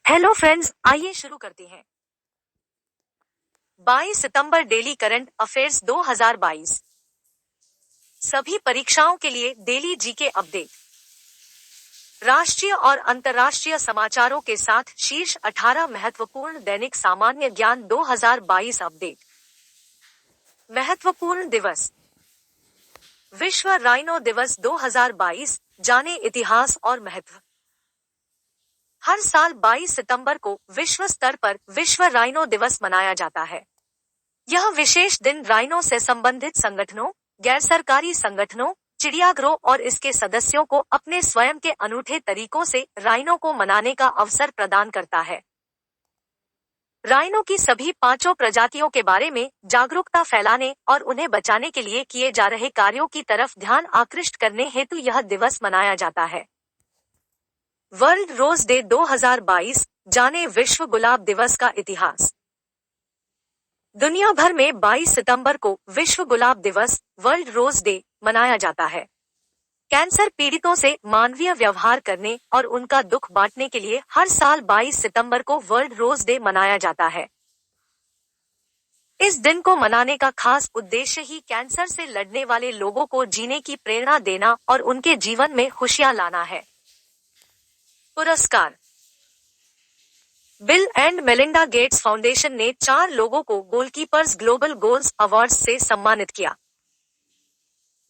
Hello friends, आइए शुरू करते हैं। 22 सितंबर डेली करंट अफेयर्स 2022। सभी परीक्षाओं के लिए डेली जीके अपडेट। राष्ट्रीय और अंतर्राष्ट्रीय समाचारों के साथ शीर्ष 18 महत्वपूर्ण दैनिक सामान्य ज्ञान 2022 अपडेट। महत्वपूर्ण दिवस। विश्व राइनो दिवस 2022, जाने इतिहास और महत्व। हर साल 22 सितंबर को विश्व स्तर पर विश्व राइनो दिवस मनाया जाता है। यह विशेष दिन राइनो से संबंधित संगठनों, गैर सरकारी संगठनों, चिड़ियाघरों और इसके सदस्यों को अपने स्वयं के अनूठे तरीकों से राइनो को मनाने का अवसर प्रदान करता है। राइनो की सभी 5 प्रजातियों के बारे में जागरूकता फैलाने और उन्हें बचाने के लिए किए जा रहे कार्यों की तरफ ध्यान आकृष्ट करने हेतु यह दिवस मनाया जाता है। वर्ल्ड रोज डे 2022, जाने विश्व गुलाब दिवस का इतिहास। दुनिया भर में 22 सितंबर को विश्व गुलाब दिवस, वर्ल्ड रोज डे, मनाया जाता है। कैंसर पीड़ितों से मानवीय व्यवहार करने और उनका दुख बांटने के लिए हर साल 22 सितंबर को वर्ल्ड रोज डे मनाया जाता है। इस दिन को मनाने का खास उद्देश्य ही कैंसर से लड़ने वाले लोगों को जीने की प्रेरणा देना और उनके जीवन में खुशियां लाना है। पुरस्कार। Bill and Melinda Gates foundation ने 4 लोगों को गोलकीपर्स ग्लोबल गोल्स अवार्ड्स से सम्मानित किया।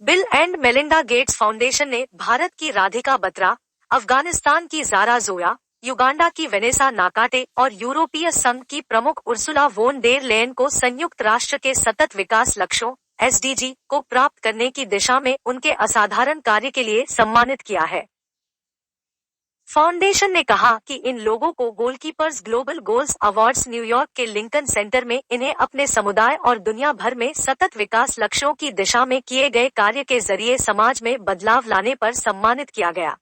Bill and Melinda Gates foundation ने भारत की राधिका बत्रा, अफगानिस्तान की जारा जोया, युगांडा की वेनेसा नाकाटे और यूरोपीय संघ की प्रमुख उर्सुला वोन डेर लेयन को संयुक्त राष्ट्र के सतत विकास लक्ष्यों (SDG) को प्राप्त करने की दिशा में उनके असाधारण कार्य के लिए सम्मानित किया है। फाउंडेशन ने कहा कि इन लोगों को goalkeepers global goals awards New York के लिंकन सेंटर में इन्हें अपने समुदाय और दुनिया भर में सतत विकास लक्ष्यों की दिशा में किए गए कार्य के जरिए समाज में बदलाव लाने पर सम्मानित किया गया।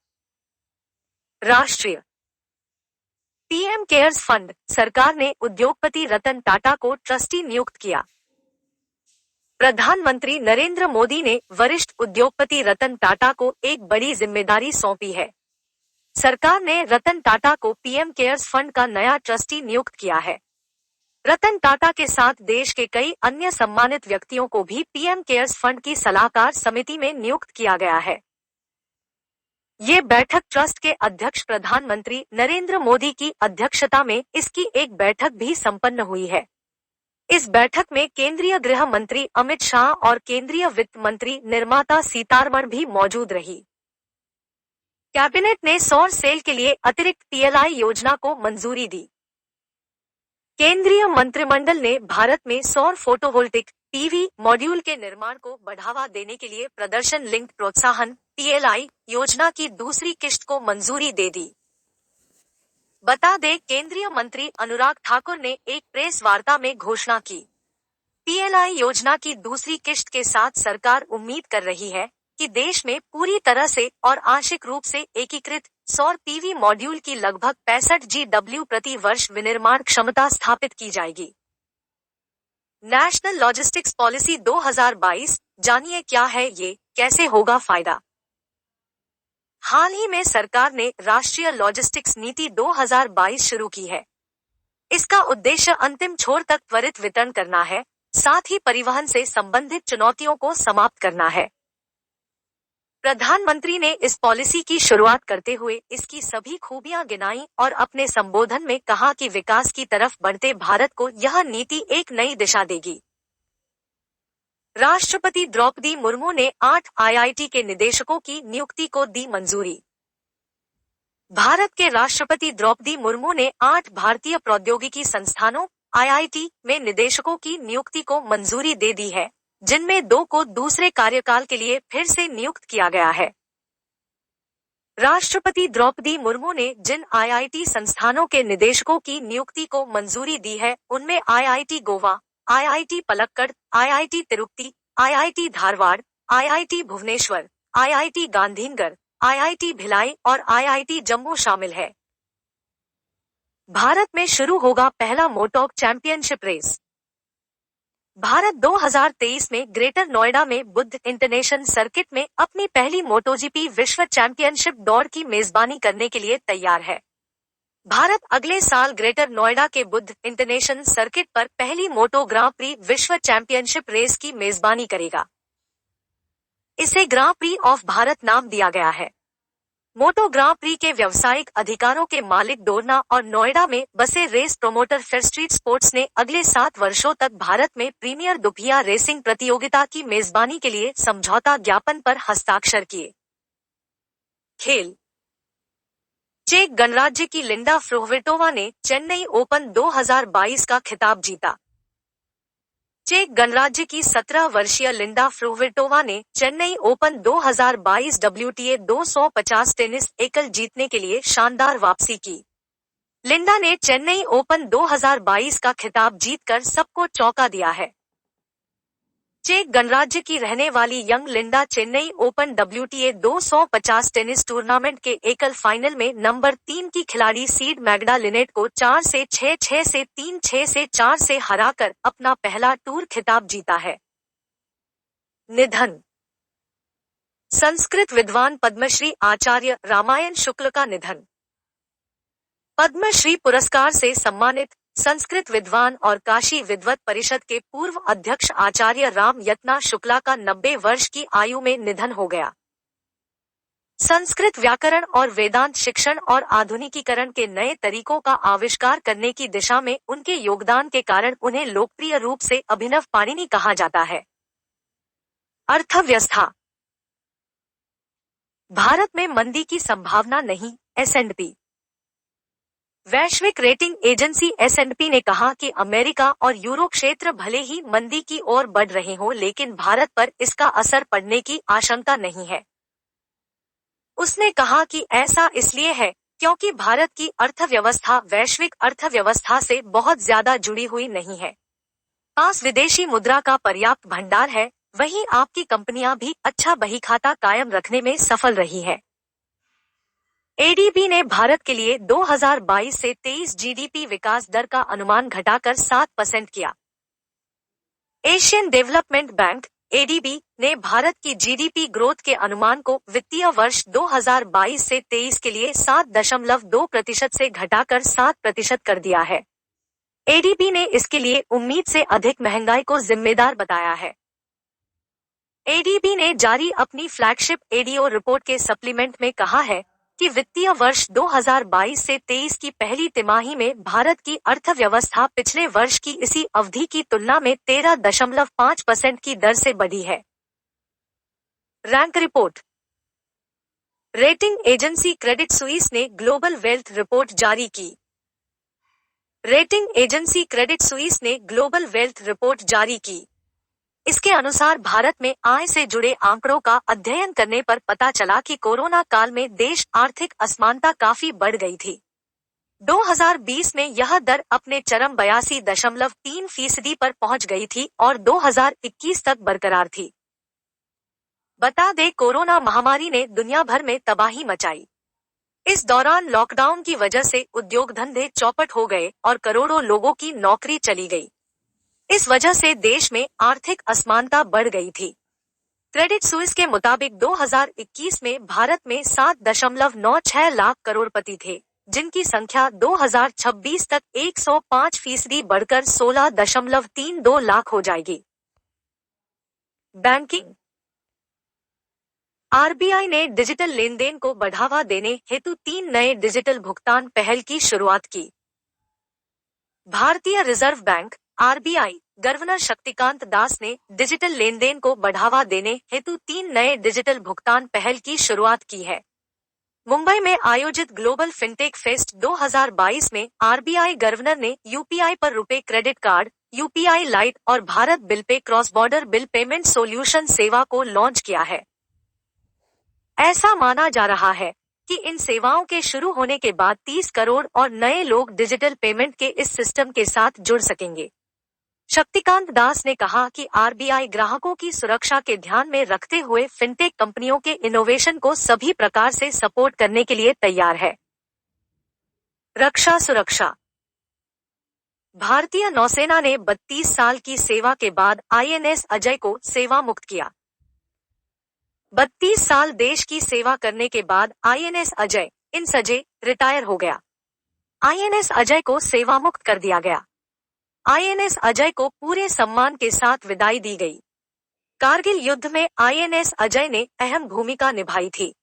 राष्ट्रीय पीएम केयर्स फंड। सरकार ने उद्योगपति रतन टाटा को ट्रस्टी नियुक्त किया। प्रधानमंत्री नरेंद्र मोदी ने वरिष्ठ उद्योगपति रतन टाटा को एक बड़ी जिम्मेदारी सौंपी है। सरकार ने रतन टाटा को पीएम केयर्स फंड का नया ट्रस्टी नियुक्त किया है। रतन टाटा के साथ देश के कई अन्य सम्मानित व्यक्तियों को भी पीएम केयर्स फंड की सलाहकार समिति में नियुक्त किया गया है। ये बैठक ट्रस्ट के अध्यक्ष प्रधानमंत्री नरेंद्र मोदी की अध्यक्षता में इसकी एक बैठक भी संपन्न हुई है। इस बैठक में केंद्रीय गृह मंत्री अमित शाह और केंद्रीय वित्त मंत्री निर्मला सीतारमण भी मौजूद रही। कैबिनेट ने सौर सेल के लिए अतिरिक्त PLI योजना को मंजूरी दी। केंद्रीय मंत्रिमंडल ने भारत में सौर फोटोवोल्टिक PV मॉड्यूल के निर्माण को बढ़ावा देने के लिए प्रदर्शन लिंक्ड प्रोत्साहन PLI योजना की दूसरी किश्त को मंजूरी दे दी। बता दें, केंद्रीय मंत्री अनुराग ठाकुर ने एक प्रेस वार्ता में घोषणा की। PLI योजना की दूसरी किश्त के साथ सरकार उम्मीद कर रही है कि देश में पूरी तरह से और आंशिक रूप से एकीकृत सौर PV मॉड्यूल की लगभग 65 GW प्रति वर्ष विनिर्माण क्षमता स्थापित की जाएगी। नेशनल लॉजिस्टिक्स पॉलिसी 2022, जानिए क्या है ये, कैसे होगा फायदा। हाल ही में सरकार ने राष्ट्रीय लॉजिस्टिक्स नीति 2022 शुरू की है। इसका उद्देश्य अंतिम छोर तक त्वरित वितरण करना है, साथ ही परिवहन से संबंधित चुनौतियों को समाप्त करना है। प्रधानमंत्री ने इस पॉलिसी की शुरुआत करते हुए इसकी सभी खूबियां गिनाई और अपने संबोधन में कहा कि विकास की तरफ बढ़ते भारत को यह नीति एक नई दिशा देगी। राष्ट्रपति द्रौपदी मुर्मू ने 8 IIT के निदेशकों की नियुक्ति को दी मंजूरी। भारत के राष्ट्रपति द्रौपदी मुर्मू ने 8 भारतीय प्रौद्योगिकी संस्थानों IIT में निदेशकों की नियुक्ति को मंजूरी दे दी है, जिनमें 2 को दूसरे कार्यकाल के लिए फिर से नियुक्त किया गया है। राष्ट्रपति द्रौपदी मुर्मू ने जिन IIT संस्थानों के निदेशकों की नियुक्ति को मंजूरी दी है, उनमें IIT Goa, IIT Palakkad, IIT Tirupati, IIT Dharwad, IIT Bhubaneswar, IIT Gandhinagar, IIT Bhilai और IIT जम्मू शामिल है। भारत में शुरू होगा पहला मोटॉक चैंपियनशिप रेस। भारत 2023 में ग्रेटर नोएडा में बुद्ध इंटरनेशनल सर्किट में अपनी पहली MotoGP विश्व चैंपियनशिप दौड़ की मेजबानी करने के लिए तैयार है। भारत अगले साल ग्रेटर नोएडा के बुद्ध इंटरनेशनल सर्किट पर पहली मोटो ग्रां प्री विश्व चैंपियनशिप रेस की मेजबानी करेगा। इसे ग्रां प्री ऑफ भारत नाम दिया गया है। मोटो ग्रां प्री के व्यावसायिक अधिकारों के मालिक डोरना और नोएडा में बसे race promoter Fairstreet Sports ने अगले 7 वर्षों तक भारत में प्रीमियर दुपहिया रेसिंग प्रतियोगिता की मेजबानी के लिए समझौता ज्ञापन पर हस्ताक्षर किए। खेल। चेक गणराज्य की लिंडा फ्रोहविटोवा ने चेन्नई ओपन 2022 का खिताब जीता। चेक गणराज्य की 17 वर्षीय लिंडा फ्रोहविटोवा ने चेन्नई ओपन 2022 WTA 250 टेनिस एकल जीतने के लिए शानदार वापसी की। लिंडा ने चेन्नई ओपन 2022 का खिताब जीतकर सबको चौंका दिया है। चेक गणराज्य की रहने वाली young Linda Chennai open WTA 250 tennis tournament के एकल फाइनल में नंबर 3 की खिलाड़ी सीड मैग्डा लिनेट को 4 से 6, 6 से 3, 6 से 4 से हराकर अपना पहला टूर खिताब जीता है। निधन। संस्कृत विद्वान पद्मश्री आचार्य रामायण शुक्ल का निधन। पद्मश्री पुरस्कार से सम्मानित संस्कृत विद्वान और काशी विद्वत परिषद के पूर्व अध्यक्ष आचार्य राम यत्ना शुक्ला का 90 वर्ष की आयु में निधन हो गया। संस्कृत व्याकरण और वेदांत शिक्षण और आधुनिकीकरण के नए तरीकों का आविष्कार करने की दिशा में उनके योगदान के कारण उन्हें लोकप्रिय रूप से अभिनव पाणिनि कहा जाता है। अर्थव्यवस्था। भारत में मंदी की संभावना नहीं, S&P। वैश्विक रेटिंग एजेंसी S&P ने कहा कि अमेरिका और यूरो क्षेत्र भले ही मंदी की ओर बढ़ रहे हों, लेकिन भारत पर इसका असर पड़ने की आशंका नहीं है। उसने कहा कि ऐसा इसलिए है क्योंकि भारत की अर्थव्यवस्था वैश्विक अर्थव्यवस्था से बहुत ज्यादा जुड़ी हुई नहीं है। पास विदेशी मुद्रा का पर्याप्त भंडार है, वहीं आपकी कंपनियां भी अच्छा बहीखाता कायम रखने में सफल रही है। ADB ने भारत के लिए 2022 से 23 GDP विकास दर का अनुमान घटाकर 7% किया। एशियन डेवलपमेंट बैंक ADB ने भारत की GDP ग्रोथ के अनुमान को वित्तीय वर्ष 2022 से 23 के लिए 7.2% से घटाकर 7% कर दिया है। ADB ने इसके लिए उम्मीद से अधिक महंगाई को जिम्मेदार बताया है। ADB ने जारी अपनी फ्लैगशिप ADO रिपोर्ट के सप्लीमेंट में कहा है कि वित्तीय वर्ष 2022 से 23 की पहली तिमाही में भारत की अर्थव्यवस्था पिछले वर्ष की इसी अवधि की तुलना में 13.5% की दर से बढ़ी है। Rank report. Rating agency Credit Suisse ने ग्लोबल वेल्थ रिपोर्ट जारी की। रेटिंग एजेंसी क्रेडिट सुइस ने ग्लोबल वेल्थ रिपोर्ट जारी की। इसके अनुसार भारत में आय से जुड़े आंकड़ों का अध्ययन करने पर पता चला कि कोरोना काल में देश आर्थिक असमानता काफी बढ़ गई थी। 2020 में यह दर अपने चरम 82.3% पर पहुंच गई थी और 2021 तक बरकरार थी। बता दें, कोरोना महामारी ने दुनिया भर में तबाही मचाई। इस दौरान लॉकडाउन की वजह से उद्योग धंधे चौपट हो गए और करोड़ों लोगों की नौकरी चली गई। इस वजह से देश में आर्थिक असमानता बढ़ गई थी। क्रेडिट सुइस के मुताबिक 2021 में भारत में 7.96 लाख करोड़पति थे, जिनकी संख्या 2026 तक 105% बढ़कर 16.32 लाख हो जाएगी। बैंकिंग। RBI ने डिजिटल लेनदेन को बढ़ावा देने हेतु 3 नए डिजिटल भुगतान पहल की शुरुआत की। भारतीय reserve bank RBI governor Shaktikanta Das ने डिजिटल लेनदेन को बढ़ावा देने हेतु 3 नए डिजिटल भुगतान पहल की शुरुआत की है। मुंबई में आयोजित ग्लोबल फिनटेक फेस्ट 2022 में RBI गवर्नर ने UPI पर RuPay credit card, UPI lite और Bharat bill pay cross border bill payment solution सेवा को लॉन्च किया है। ऐसा माना जा रहा है कि इन सेवाओं के शुरू होने के बाद 30 करोड़ और नए लोग डिजिटल पेमेंट के इस सिस्टम के साथ जुड़ सकेंगे। शक्तिकांत दास ने कहा कि RBI ग्राहकों की सुरक्षा के ध्यान में रखते हुए फिनटेक कंपनियों के इनोवेशन को सभी प्रकार से सपोर्ट करने के लिए तैयार है। रक्षा सुरक्षा। भारतीय नौसेना ने 32 साल की सेवा के बाद INS अजय को सेवा मुक्त किया। 32 साल देश की सेवा करने के बाद INS अजय रिटायर हो गया। आईएनएस अजय को सेवामुक्त कर दिया गया। आईएनएस अजय को पूरे सम्मान के साथ विदाई दी गई। कारगिल युद्ध में आईएनएस अजय ने अहम भूमिका निभाई थी।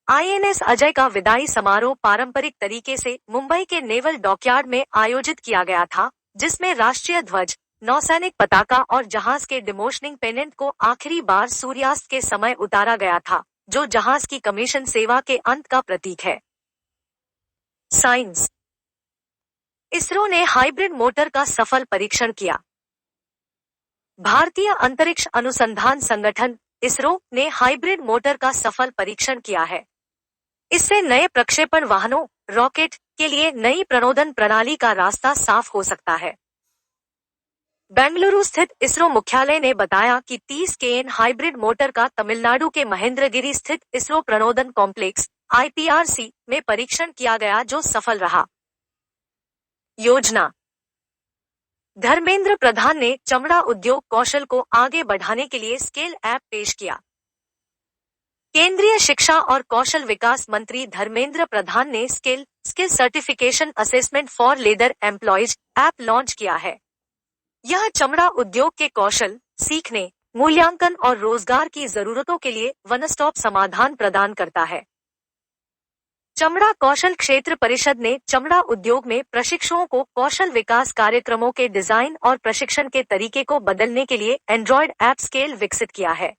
आईएनएस अजय का विदाई समारोह पारंपरिक तरीके से मुंबई के नेवल डॉकयार्ड में आयोजित किया गया था, जिसमें राष्ट्रीय ध्वज, नौसैनिक पताका और जहाज के डिमोशनिंग पेनेंट को आखिरी बार सूर्यास्त के समय उतारा गया था, जो जहाज की कमीशन सेवा के अंत का प्रतीक है। साइंस। इसरो ने हाइब्रिड मोटर का सफल परीक्षण किया। भारतीय अंतरिक्ष अनुसंधान संगठन इसरो ने हाइब्रिड मोटर का सफल परीक्षण किया है। इससे नए प्रक्षेपण वाहनों, रॉकेट के लिए नई प्रणोदन प्रणाली का रास्ता साफ हो सकता है। बेंगलुरु स्थित इसरो मुख्यालय ने बताया कि 30 केएन हाइब्रिड मोटर का तमिलनाडु के महेंद्रगिरी स्थित इसरो प्रणोदन कॉम्प्लेक्स (आईपीआरसी) में परीक्षण किया गया, जो सफल रहा। योजना। धर्मेंद्र प्रधान ने चमड़ा उद्योग कौशल को आगे बढ़ाने के लिए स्किल ऐप पेश किया। केंद्रीय शिक्षा और कौशल विकास मंत्री धर्मेंद्र प्रधान ने skill certification assessment for leather employees app launch किया है। यह चमड़ा उद्योग के कौशल सीखने, मूल्यांकन और रोजगार की जरूरतों के लिए वन स्टॉप समाधान प्रदान करता है। चमड़ा कौशल क्षेत्र परिषद ने चमड़ा उद्योग में प्रशिक्षुओं को कौशल विकास कार्यक्रमों के डिजाइन और प्रशिक्षण के तरीके को बदलने के लिए एंड्रॉयड ऐप स्केल विकसित किया है।